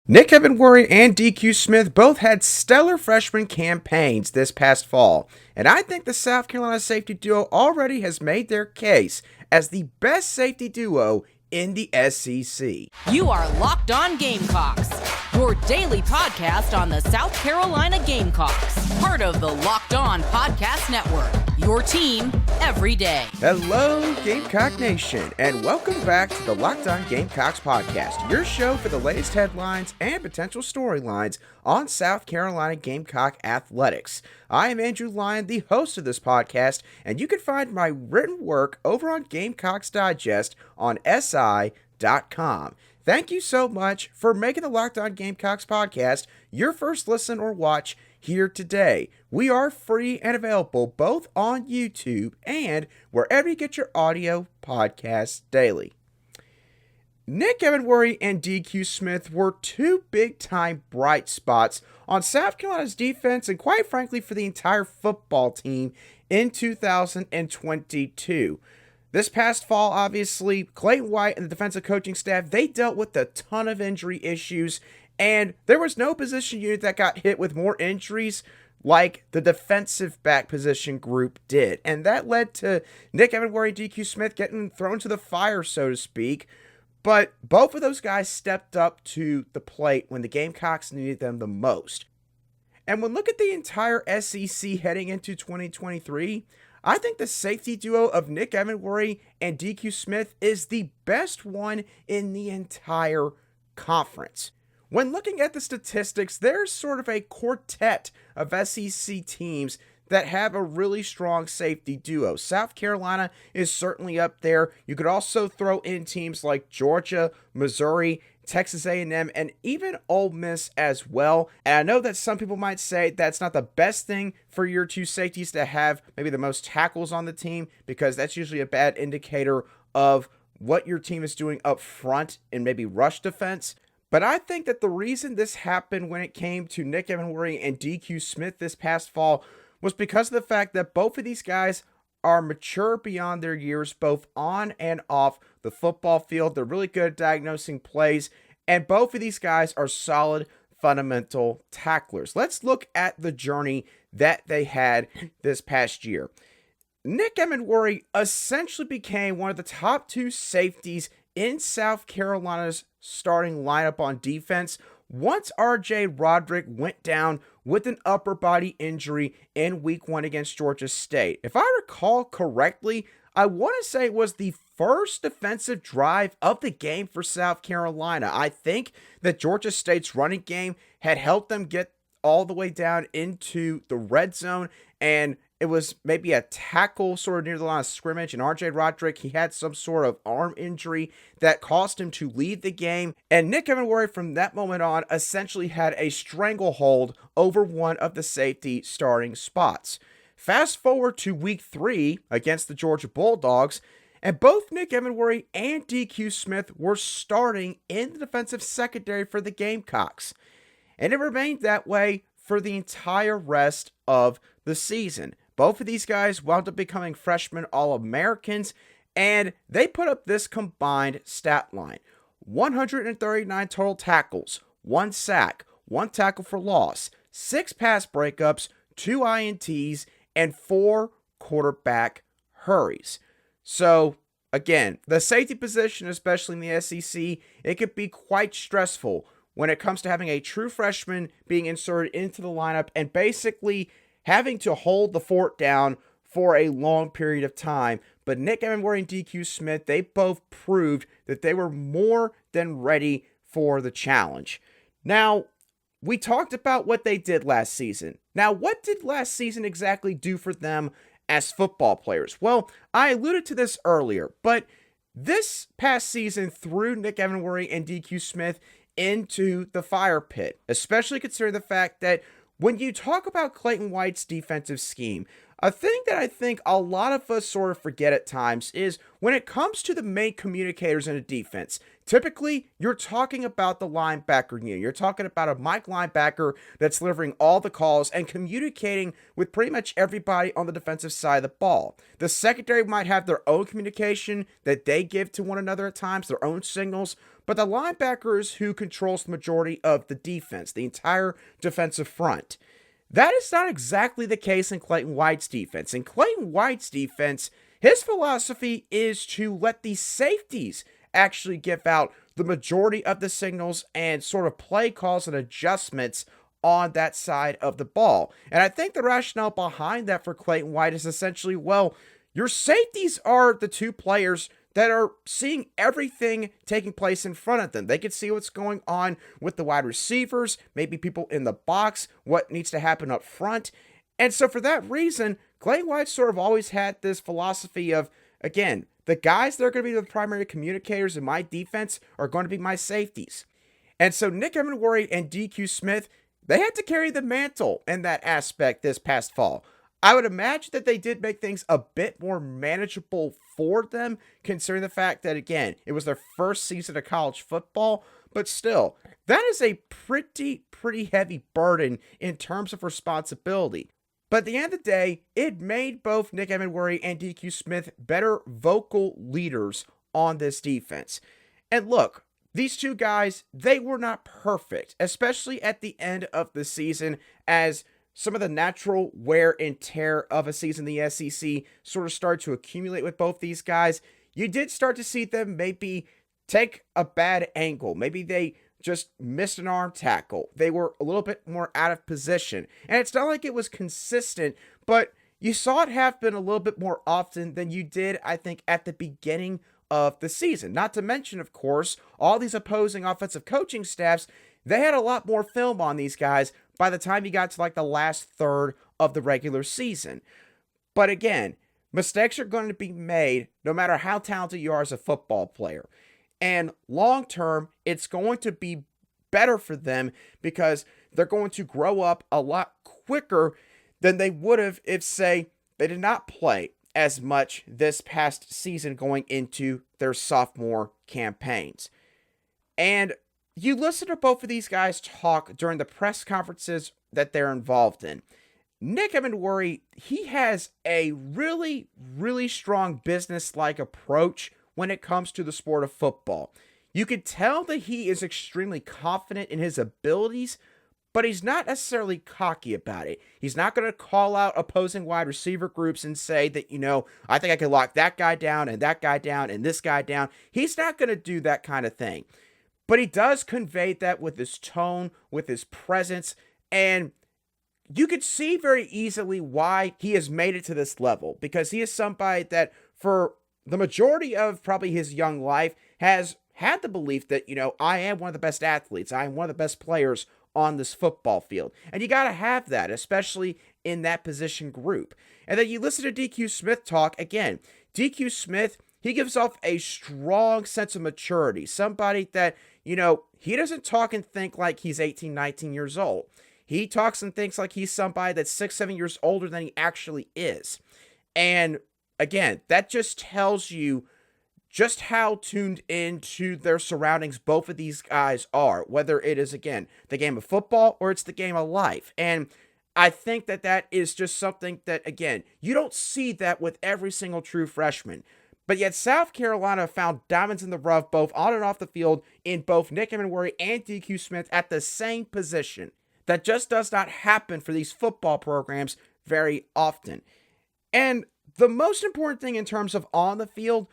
Nick Emmanwori and DQ Smith both had stellar freshman campaigns this past fall, and I think the South Carolina safety duo already has made their case as the best safety duo in the SEC. You are Locked On Gamecocks, your daily podcast on the South Carolina Gamecocks, part of the Locked On Podcast Network, your team every day. Hello, Gamecock Nation, and welcome back to the Locked On Gamecocks podcast, your show for the latest headlines and potential storylines on South Carolina Gamecock athletics. I am Andrew Lyon, the host of this podcast, and you can find my written work over on Gamecocks Digest on SI.com. Thank you so much for making the Locked On Gamecocks podcast your first listen or watch here today. We are free and available both on YouTube and wherever you get your audio podcasts daily. Nick Emmanwori and DQ Smith were two big-time bright spots on South Carolina's defense and quite frankly for the entire football team in 2022. This past fall, obviously, Clayton White and the defensive coaching staff, they dealt with a ton of injury issues, and there was no position unit that got hit with more injuries like the defensive back position group did. And that led to Nick Emmanwori and DQ Smith getting thrown to the fire, so to speak. But both of those guys stepped up to the plate when the Gamecocks needed them the most. And when look at the entire SEC heading into 2023, I think the safety duo of Nick Emmanwori and DQ Smith is the best one in the entire conference. When looking at the statistics, there's sort of a quartet of SEC teams that have a really strong safety duo. South Carolina is certainly up there. You could also throw in teams like Georgia, Missouri, Texas A&M, and even Ole Miss as well. And I know that some people might say that's not the best thing for your two safeties to have maybe the most tackles on the team, because that's usually a bad indicator of what your team is doing up front in maybe rush defense. But I think that the reason this happened when it came to Nick Emmanwori and DQ Smith this past fall was because of the fact that both of these guys are mature beyond their years, both on and off the football field. They're really good at diagnosing plays, and both of these guys are solid fundamental tacklers. Let's look at the journey that they had this past year. Nick Emmanwori essentially became one of the top two safeties in South Carolina's starting lineup on defense once R.J. Roderick went down with an upper body injury in week 1 against Georgia State. If I recall correctly, I want to say it was the first defensive drive of the game for South Carolina. I think that Georgia State's running game had helped them get all the way down into the red zone, and it was maybe a tackle sort of near the line of scrimmage, and R.J. Roderick, he had some sort of arm injury that caused him to leave the game, and Nick Emmanwori from that moment on essentially had a stranglehold over one of the safety starting spots. Fast forward to week 3 against the Georgia Bulldogs, and both Nick Emmanwori and DQ Smith were starting in the defensive secondary for the Gamecocks, and it remained that way for the entire rest of the season. Both of these guys wound up becoming freshman All-Americans, and they put up this combined stat line: 139 total tackles, 1 sack, 1 tackle for loss, 6 pass breakups, 2 INTs, and 4 quarterback hurries. So, again, the safety position, especially in the SEC, it could be quite stressful when it comes to having a true freshman being inserted into the lineup and basically having to hold the fort down for a long period of time. But Nick Emmanwori and DQ Smith, they both proved that they were more than ready for the challenge. Now, we talked about what they did last season. Now, what did last season exactly do for them as football players? Well, I alluded to this earlier, but this past season threw Nick Emmanwori and DQ Smith into the fire pit, especially considering the fact that when you talk about Clayton White's defensive scheme, a thing that I think a lot of us sort of forget at times is when it comes to the main communicators in a defense, typically you're talking about the linebacker unit. You're talking about a Mike linebacker that's delivering all the calls and communicating with pretty much everybody on the defensive side of the ball. The secondary might have their own communication that they give to one another at times, their own signals, but the linebacker is who controls the majority of the defense, the entire defensive front. That is not exactly the case in Clayton White's defense. In Clayton White's defense, his philosophy is to let the safeties actually give out the majority of the signals and sort of play calls and adjustments on that side of the ball. And I think the rationale behind that for Clayton White is essentially, well, your safeties are the two players that are seeing everything taking place in front of them. They can see what's going on with the wide receivers, maybe people in the box, what needs to happen up front. And so for that reason, Clayton White sort of always had this philosophy of, again, the guys that are going to be the primary communicators in my defense are going to be my safeties. And so Nick Emmanwori and DQ Smith, they had to carry the mantle in that aspect this past fall. I would imagine that they did make things a bit more manageable for them, considering the fact that, again, it was their first season of college football, but still, that is a pretty heavy burden in terms of responsibility. But at the end of the day, it made both Nick Emmanwori and DQ Smith better vocal leaders on this defense. And look, these two guys, they were not perfect, especially at the end of the season, as some of the natural wear and tear of a season in the SEC sort of started to accumulate with both these guys. You did start to see them maybe take a bad angle. Maybe they just missed an arm tackle. They were a little bit more out of position. And it's not like it was consistent, but you saw it happen a little bit more often than you did, I think, at the beginning of the season. Not to mention, of course, all these opposing offensive coaching staffs, they had a lot more film on these guys by the time you got to like the last third of the regular season. But again, mistakes are going to be made no matter how talented you are as a football player. And long term, it's going to be better for them because they're going to grow up a lot quicker than they would have if, say, they did not play as much this past season going into their sophomore campaigns. And you listen to both of these guys talk during the press conferences that they're involved in. Nick Emmanwori, he has a really strong business-like approach when it comes to the sport of football. You can tell that he is extremely confident in his abilities, but he's not necessarily cocky about it. He's not going to call out opposing wide receiver groups and say that, I think I can lock that guy down and that guy down and this guy down. He's not going to do that kind of thing. But he does convey that with his tone, with his presence, and you could see very easily why he has made it to this level, because he is somebody that for the majority of probably his young life has had the belief that, I am one of the best athletes, I am one of the best players on this football field. And you got to have that, especially in that position group. And then you listen to DQ Smith talk again. DQ Smith, he gives off a strong sense of maturity, somebody that, he doesn't talk and think like he's 18, 19 years old. He talks and thinks like he's somebody that's 6, 7 years older than he actually is. And again, that just tells you just how tuned into their surroundings both of these guys are, whether it is, again, the game of football or it's the game of life. And I think that that is just something that, again, you don't see that with every single true freshman. But yet South Carolina found diamonds in the rough both on and off the field in both Nick Emmanwori and DQ Smith at the same position. That just does not happen for these football programs very often. And the most important thing in terms of on the field,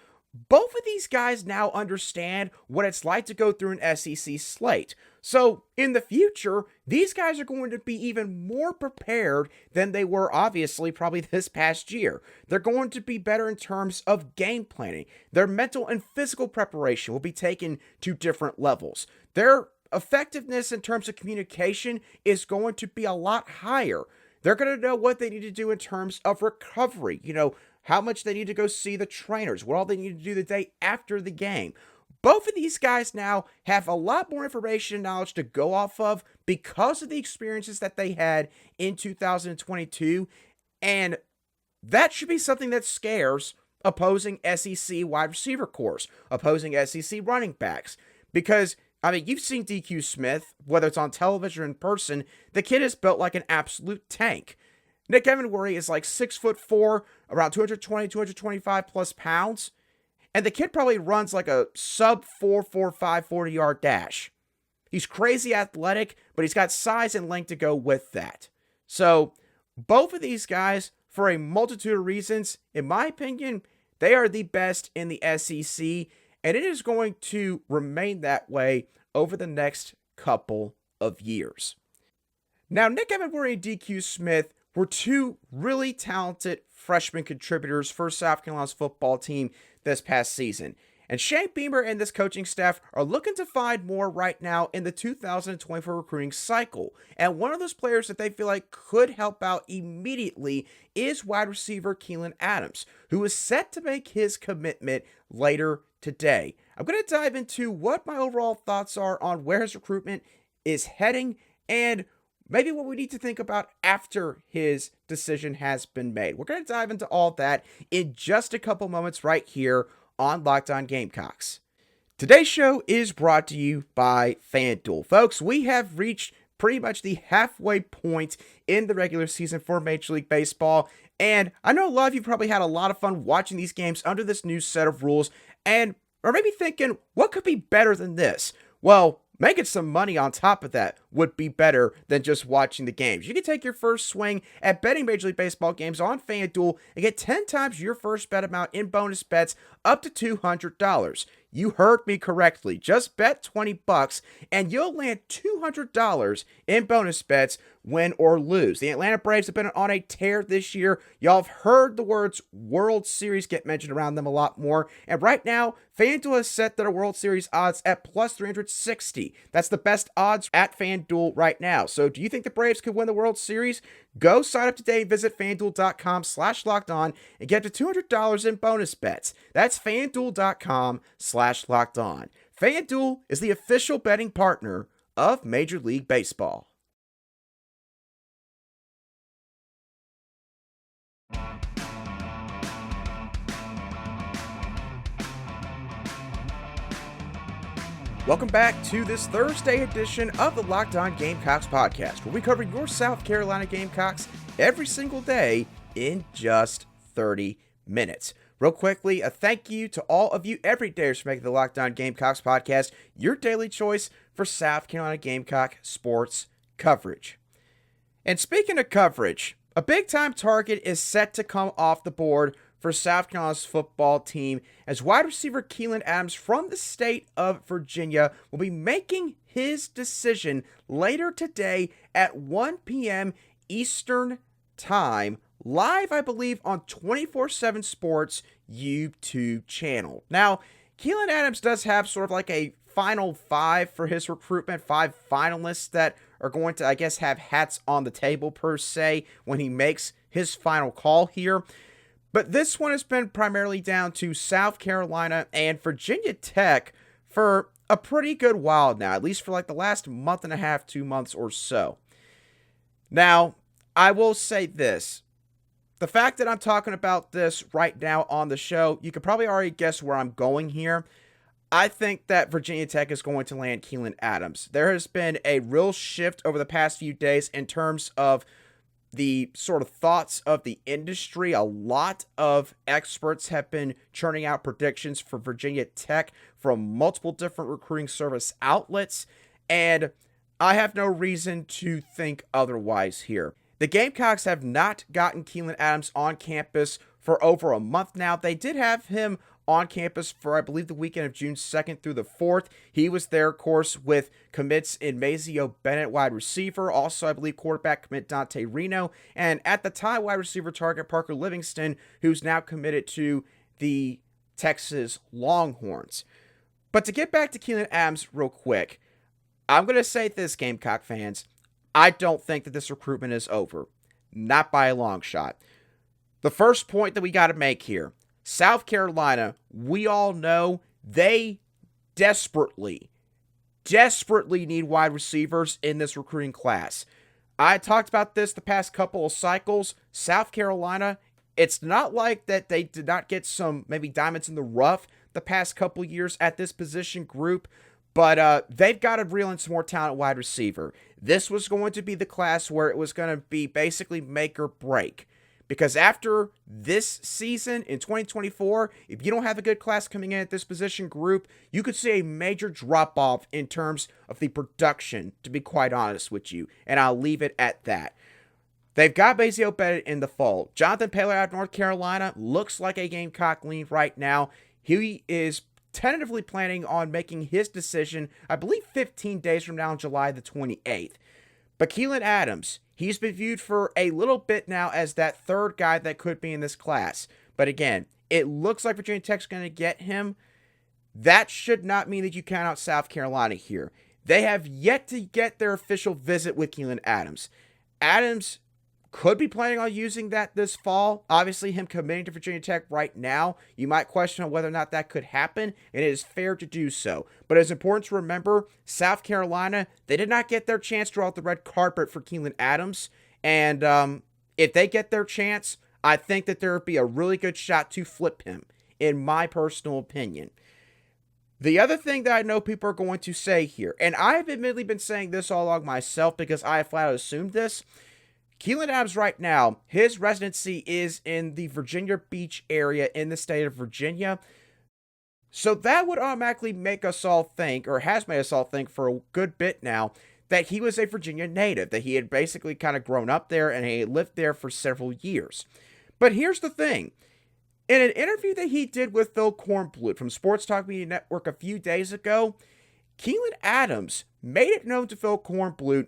both of these guys now understand what it's like to go through an SEC slate. So in the future, these guys are going to be even more prepared than they were obviously probably this past year. They're going to be better in terms of game planning. Their mental and physical preparation will be taken to different levels. Their effectiveness in terms of communication is going to be a lot higher. They're going to know what they need to do in terms of recovery, how much they need to go see the trainers, what all they need to do the day after the game. Both of these guys now have a lot more information and knowledge to go off of because of the experiences that they had in 2022, and that should be something that scares opposing SEC wide receiver corps, opposing SEC running backs, because you've seen DQ Smith, whether it's on television or in person, the kid is built like an absolute tank. Nick Emmanwori is like 6'4", around 220, 225 plus pounds. And the kid probably runs like a sub 4.45 40-yard dash. He's crazy athletic, but he's got size and length to go with that. So both of these guys, for a multitude of reasons, in my opinion, they are the best in the SEC, and it is going to remain that way over the next couple of years. Now, Nick Emmanwori and DQ Smith were two really talented freshman contributors for South Carolina's football team this past season. And Shane Beamer and this coaching staff are looking to find more right now in the 2024 recruiting cycle. And one of those players that they feel like could help out immediately is wide receiver Keylen Adams, who is set to make his commitment later today. I'm going to dive into what my overall thoughts are on where his recruitment is heading and maybe what we need to think about after his decision has been made. We're going to dive into all that in just a couple moments right here on Locked On Gamecocks. Today's show is brought to you by FanDuel. Folks, we have reached pretty much the halfway point in the regular season for Major League Baseball, and I know a lot of you probably had a lot of fun watching these games under this new set of rules, and are maybe thinking, what could be better than this? Well, making some money on top of that would be better than just watching the games. You can take your first swing at betting Major League Baseball games on FanDuel and get 10 times your first bet amount in bonus bets up to $200. You heard me correctly. Just bet $20 and you'll land $200 in bonus bets, win or lose. The Atlanta Braves have been on a tear this year. Y'all have heard the words World Series get mentioned around them a lot more. And right now, FanDuel has set their World Series odds at plus 360. That's the best odds at FanDuel right now. So do you think the Braves could win the World Series? Go sign up today and visit FanDuel.com/lockedon and get to $200 in bonus bets. That's FanDuel.com/lockedon. FanDuel is the official betting partner of Major League Baseball. Welcome back to this Thursday edition of the Locked On Gamecocks podcast, where we cover your South Carolina Gamecocks every single day in just 30 minutes. Real quickly, a thank you to all of you everydayers for making the Locked On Gamecocks podcast your daily choice for South Carolina Gamecock sports coverage. And speaking of coverage, a big-time target is set to come off the board for South Carolina's football team as wide receiver Keylen Adams from the state of Virginia will be making his decision later today at 1 p.m. Eastern Time, live, I believe, on 24/7 Sports YouTube channel. Now, Keylen Adams does have sort of like a final five for his recruitment, 5 finalists that are going to, I guess, have hats on the table per se when he makes his final call here. But this one has been primarily down to South Carolina and Virginia Tech for a pretty good while now, at least for like the last month and a half, 2 months or so. Now, I will say this. The fact that I'm talking about this right now on the show, you could probably already guess where I'm going here. I think that Virginia Tech is going to land Keylen Adams. There has been a real shift over the past few days in terms of the sort of thoughts of the industry. A lot of experts have been churning out predictions for Virginia Tech from multiple different recruiting service outlets, and I have no reason to think otherwise here. The Gamecocks have not gotten Keylen Adams on campus for over a month now. They did have him on campus for, I believe, the weekend of June 2nd through the 4th. He was there, of course, with commits in Mazeo Bennett, wide receiver. Also, I believe, quarterback commit Dante Reno. And at the time, wide receiver target Parker Livingston, who's now committed to the Texas Longhorns. But to get back to Keylen Adams real quick, I'm going to say this, Gamecock fans. I don't think that this recruitment is over. Not by a long shot. The first point that we got to make here, South Carolina, we all know they desperately need wide receivers in this recruiting class. I talked about this the past couple of cycles. South Carolina, it's not like that they did not get some maybe diamonds in the rough the past couple years at this position group, but they've got to reel in some more talent wide receiver. This was going to be the class where it was going to be basically make or break, Because after this season in 2024, if you don't have a good class coming in at this position group, you could see a major drop-off in terms of the production, to be quite honest with you. And I'll leave it at that. They've got Bazio Bennett in the fold. Jonathan Paylor out of North Carolina looks like a Gamecock lean right now. He is tentatively planning on making his decision, I believe 15 days from now on July the 28th. But Keylen Adams, he's been viewed for a little bit now as that third guy that could be in this class. But again, it looks like Virginia Tech's going to get him. That should not mean that you count out South Carolina here. They have yet to get their official visit with Keylen Adams. Adams could be planning on using that this fall. Obviously, him committing to Virginia Tech right now, you might question whether or not that could happen, and it is fair to do so. But it's important to remember, South Carolina, they did not get their chance to draw out the red carpet for Keylen Adams, and if they get their chance, I think that there would be a really good shot to flip him, in my personal opinion. The other thing that I know people are going to say here, and I've admittedly been saying this all along myself because I have flat out assumed this, Keylen Adams right now, his residency is in the Virginia Beach area in the state of Virginia. So that would automatically make us all think, or has made us all think for a good bit now, that he was a Virginia native, that he had basically kind of grown up there and he had lived there for several years. But here's the thing. In an interview that he did with Phil Kornblut from Sports Talk Media Network a few days ago, Keylen Adams made it known to Phil Kornblut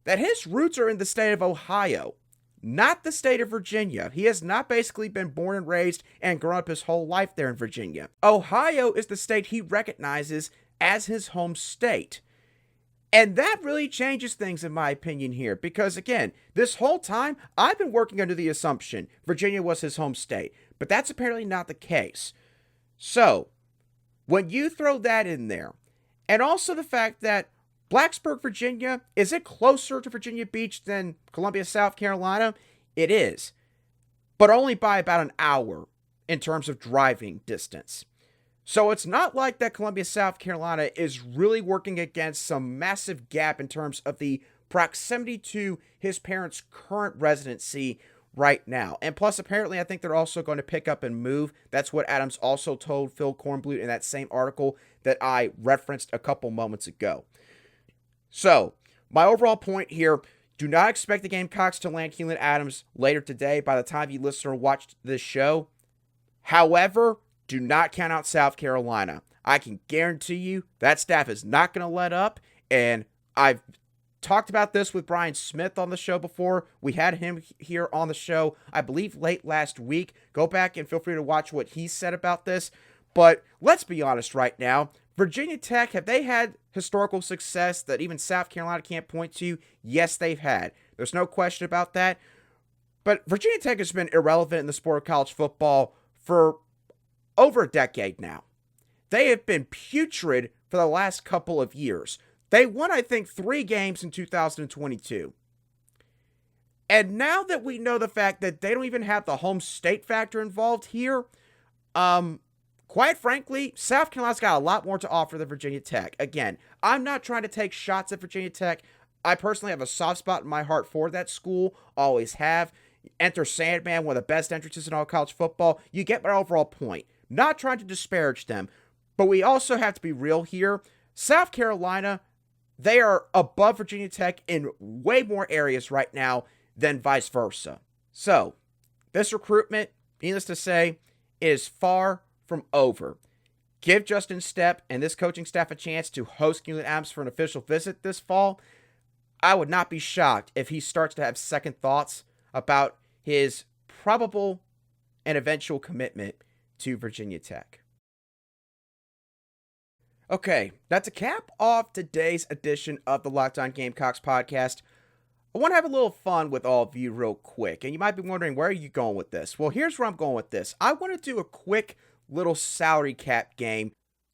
that his roots are in the state of Ohio, not the state of Virginia. He has not basically been born and raised and grown up his whole life there in Virginia. Ohio is the state he recognizes as his home state. And that really changes things in my opinion here, because again, this whole time, I've been working under the assumption Virginia was his home state, but that's apparently not the case. So, when you throw that in there, and also the fact that Blacksburg, Virginia, is it closer to Virginia Beach than Columbia, South Carolina? It is, but only by about an hour in terms of driving distance. So it's not like that Columbia, South Carolina is really working against some massive gap in terms of the proximity to his parents' current residency right now. And plus, apparently, I think they're also going to pick up and move. That's what Adams also told Phil Kornblut in that same article that I referenced a couple moments ago. So, my overall point here, do not expect the Gamecocks to land Keylen Adams later today by the time you listen or watch this show. However, do not count out South Carolina. I can guarantee you that staff is not going to let up, and I've talked about this with Brian Smith on the show before. We had him here on the show, I believe, late last week. Go back and feel free to watch what he said about this. But let's be honest right now. Virginia Tech, have they had historical success that even South Carolina can't point to? Yes, they've had. There's no question about that. But Virginia Tech has been irrelevant in the sport of college football for over a decade now. They have been putrid for the last couple of years. They won, I think, 3 games in 2022. And now that we know the fact that they don't even have the home state factor involved here, quite frankly, South Carolina's got a lot more to offer than Virginia Tech. Again, I'm not trying to take shots at Virginia Tech. I personally have a soft spot in my heart for that school. Always have. Enter Sandman, one of the best entrances in all college football. You get my overall point. Not trying to disparage them, but we also have to be real here. South Carolina, they are above Virginia Tech in way more areas right now than vice versa. So, this recruitment, needless to say, is far from over. Give Justin Stepp and this coaching staff a chance to host Keylen Adams for an official visit this fall. I would not be shocked if he starts to have second thoughts about his probable and eventual commitment to Virginia Tech. Okay, now to cap off today's edition of the Locked On Gamecocks podcast, I want to have a little fun with all of you real quick. And you might be wondering, where are you going with this? Well, here's where I'm going with this. I want to do a quick little salary cap game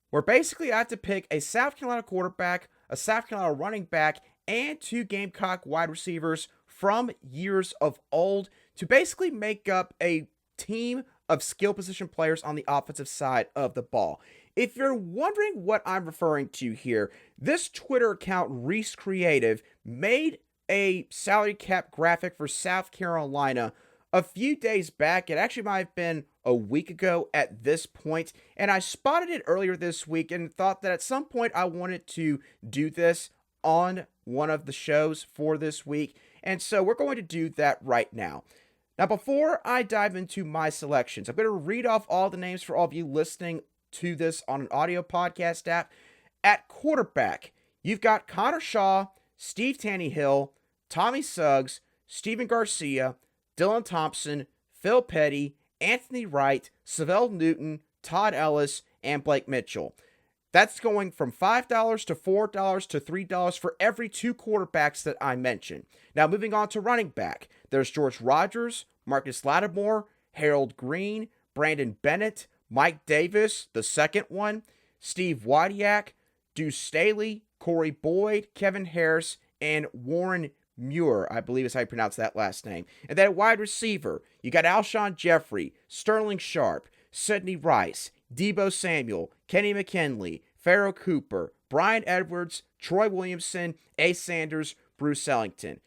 where basically I have to pick a South Carolina quarterback, a South Carolina running back, and 2 Gamecock wide receivers from years of old to basically make up a team of skill position players on the offensive side of the ball. If you're wondering what I'm referring to here, this Twitter account, Reese Creative, made a salary cap graphic for South Carolina a few days back. It actually might have been a week ago at this point, and I spotted it earlier this week and thought that at some point I wanted to do this on one of the shows for this week, and so we're going to do that right now. Now, before I dive into my selections, I'm going to read off all the names for all of you listening to this on an audio podcast app. At quarterback, you've got Connor Shaw, Steve Tannehill, Tommy Suggs, Steven Garcia, Dylan Thompson, Phil Petty, Anthony Wright, Savell Newton, Todd Ellis, and Blake Mitchell. That's going from $5 to $4 to $3 for every 2 quarterbacks that I mentioned. Now, moving on to running back, there's George Rogers, Marcus Lattimore, Harold Green, Brandon Bennett, Mike Davis, the second one, Steve Wadiak, Deuce Staley, Corey Boyd, Kevin Harris, and Warren Muir, I believe is how you pronounce that last name. And then at wide receiver, you got Alshon Jeffrey, Sterling Sharp, Sidney Rice, Deebo Samuel, Kenny McKinley, Pharaoh Cooper, Brian Edwards, Troy Williamson, Ace Sanders, Bruce Ellington.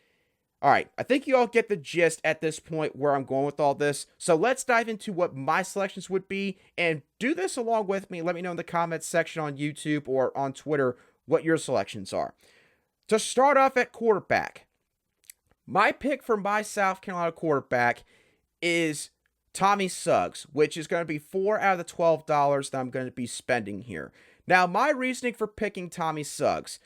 All right, I think you all get the gist at this point where I'm going with all this. So let's dive into what my selections would be and do this along with me. Let me know in the comments section on YouTube or on Twitter what your selections are. To start off at quarterback, my pick for my South Carolina quarterback is Tommy Suggs, which is going to be $4 out of the $12 that I'm going to be spending here. Now, my reasoning for picking Tommy Suggs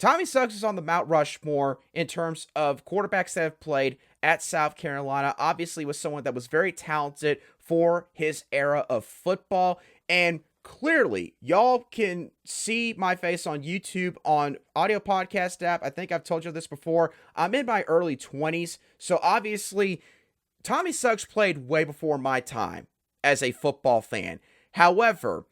is on the Mount Rushmore in terms of quarterbacks that have played at South Carolina. Obviously, was someone that was very talented for his era of football, and clearly, y'all can see my face on YouTube on audio podcast app. I think I've told you this before. I'm in my early 20s, so obviously Tommy Suggs played way before my time as a football fan. However,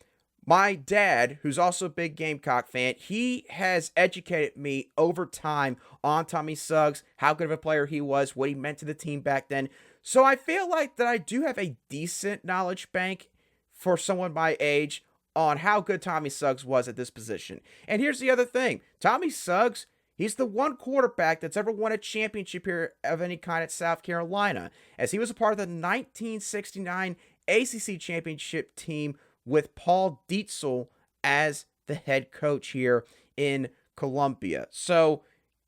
my dad, who's also a big Gamecock fan, he has educated me over time on Tommy Suggs, how good of a player he was, what he meant to the team back then. So I feel like that I do have a decent knowledge bank for someone my age on how good Tommy Suggs was at this position. And here's the other thing. Tommy Suggs, he's the one quarterback that's ever won a championship here of any kind at South Carolina, as he was a part of the 1969 ACC championship team with Paul Dietzel as the head coach here in Columbia. So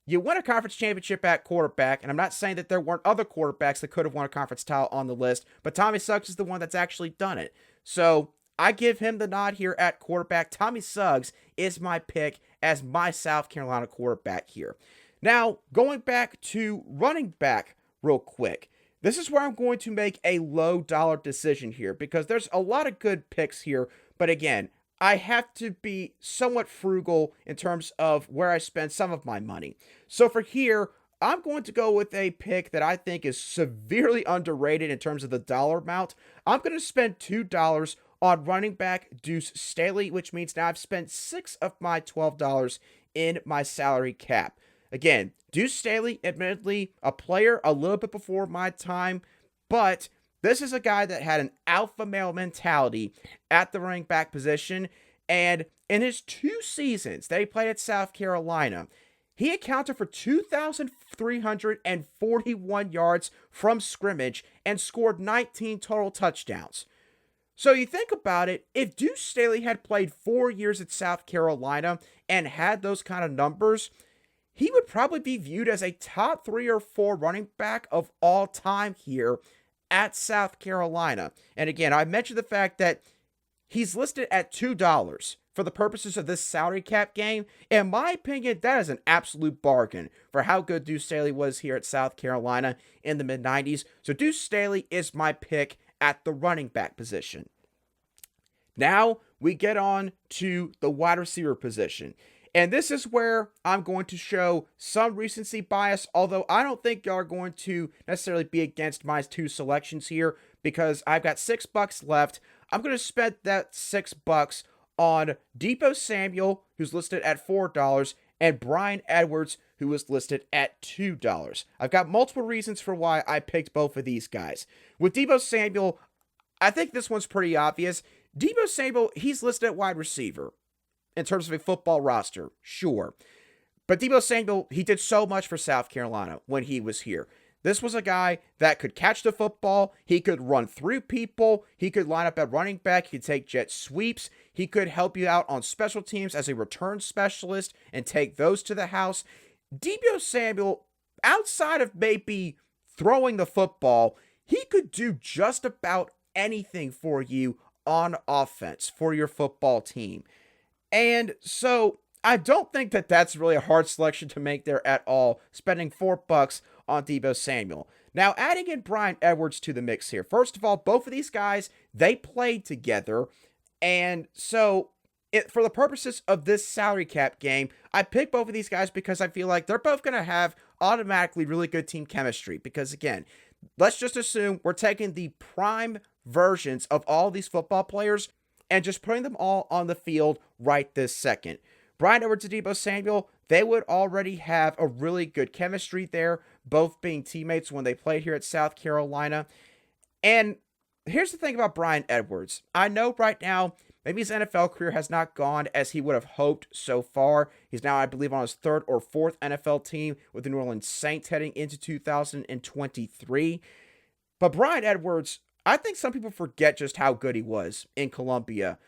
you win a conference championship at quarterback, and I'm not saying that there weren't other quarterbacks that could have won a conference title on the list, but Tommy Suggs is the one that's actually done it. So I give him the nod here at quarterback. Tommy Suggs is my pick as my South Carolina quarterback here. Now, going back to running back real quick. This is where I'm going to make a low dollar decision here because there's a lot of good picks here. But again, I have to be somewhat frugal in terms of where I spend some of my money. So for here, I'm going to go with a pick that I think is severely underrated in terms of the dollar amount. I'm going to spend $2 on running back Deuce Staley, which means now I've spent $6 of my $12 in my salary cap. Again, Deuce Staley, admittedly, a player a little bit before my time, but this is a guy that had an alpha male mentality at the running back position, and in his 2 seasons that he played at South Carolina, he accounted for 2,341 yards from scrimmage and scored 19 total touchdowns. So you think about it, if Deuce Staley had played 4 years at South Carolina and had those kind of numbers, he would probably be viewed as a top 3 or 4 running back of all time here at South Carolina. And again, I mentioned the fact that he's listed at $2 for the purposes of this salary cap game. In my opinion, that is an absolute bargain for how good Deuce Staley was here at South Carolina in the mid-90s. So Deuce Staley is my pick at the running back position. Now we get on to the wide receiver position. And this is where I'm going to show some recency bias, although I don't think y'all are going to necessarily be against my 2 selections here because I've got $6 left. I'm going to spend that $6 on Deebo Samuel, who's listed at $4, and Brian Edwards, who was listed at $2. I've got multiple reasons for why I picked both of these guys. With Deebo Samuel, I think this one's pretty obvious. Deebo Samuel, he's listed at wide receiver. In terms of a football roster, sure. But Deebo Samuel, he did so much for South Carolina when he was here. This was a guy that could catch the football. He could run through people. He could line up at running back. He could take jet sweeps. He could help you out on special teams as a return specialist and take those to the house. Deebo Samuel, outside of maybe throwing the football, he could do just about anything for you on offense for your football team. And so I don't think that that's really a hard selection to make there at all, spending $4 on Deebo Samuel. Now, adding in Bryan Edwards to the mix here. First of all, both of these guys, they played together. And so, for the purposes of this salary cap game, I picked both of these guys because I feel like they're both going to have automatically really good team chemistry. Because again, let's just assume we're taking the prime versions of all these football players and just putting them all on the field right this second. Bryan Edwards and Deebo Samuel, they would already have a really good chemistry there, both being teammates when they played here at South Carolina. And here's the thing about Bryan Edwards. I know right now, maybe his NFL career has not gone as he would have hoped so far. He's now, I believe, on his third or fourth NFL team with the New Orleans Saints heading into 2023. But Bryan Edwards, I think some people forget just how good he was in Columbia.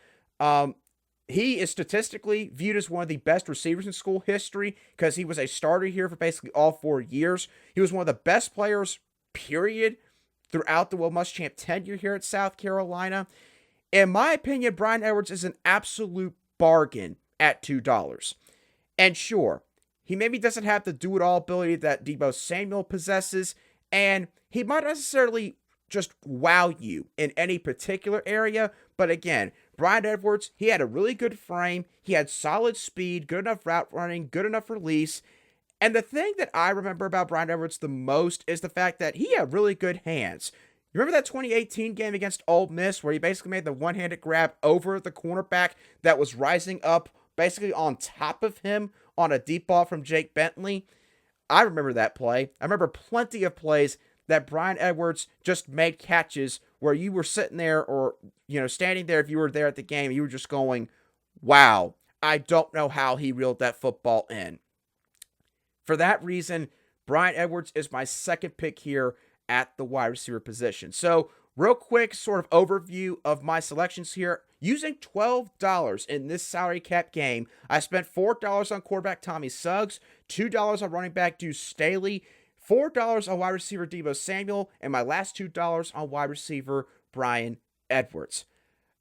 He is statistically viewed as one of the best receivers in school history because he was a starter here for basically all 4 years. He was one of the best players, period, throughout the Will Muschamp tenure here at South Carolina. In my opinion, Bryan Edwards is an absolute bargain at $2. And sure, he maybe doesn't have the do-it-all ability that Deebo Samuel possesses, and he might not necessarily just wow you in any particular area, but again, Bryan Edwards, he had a really good frame, he had solid speed, good enough route running, good enough release, and the thing that I remember about Bryan Edwards the most is the fact that he had really good hands. You remember that 2018 game against Ole Miss where he basically made the one-handed grab over the cornerback that was rising up basically on top of him on a deep ball from Jake Bentley? I remember that play. I remember plenty of plays that Bryan Edwards just made catches where you were sitting there or, standing there if you were there at the game, you were just going, wow, I don't know how he reeled that football in. For that reason, Bryan Edwards is my second pick here at the wide receiver position. So, real quick sort of overview of my selections here. Using $12 in this salary cap game, I spent $4 on quarterback Tommy Suggs, $2 on running back Deuce Staley, $4 on wide receiver Deebo Samuel, and my last $2 on wide receiver Bryan Edwards.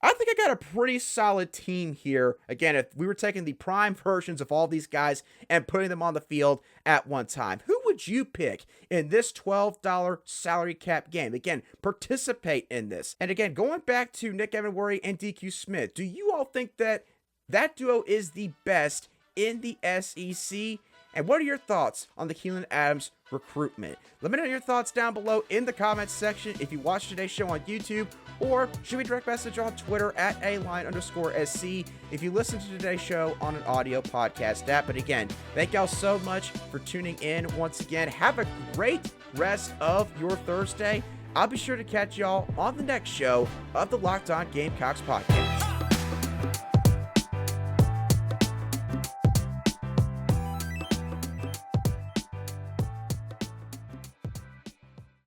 I think I got a pretty solid team here. Again, if we were taking the prime versions of all these guys and putting them on the field at one time, who would you pick in this $12 salary cap game? Again, participate in this. And again, going back to Nick Emmanwori and DQ Smith, do you all think that that duo is the best in the SEC? And what are your thoughts on the Keylen Adams recruitment? Let me know your thoughts down below in the comments section if you watched today's show on YouTube, or shoot me a direct message on Twitter at @aline_SC if you listen to today's show on an audio podcast app. But again, thank y'all so much for tuning in once again. Have a great rest of your Thursday. I'll be sure to catch y'all on the next show of the Locked On Gamecocks podcast.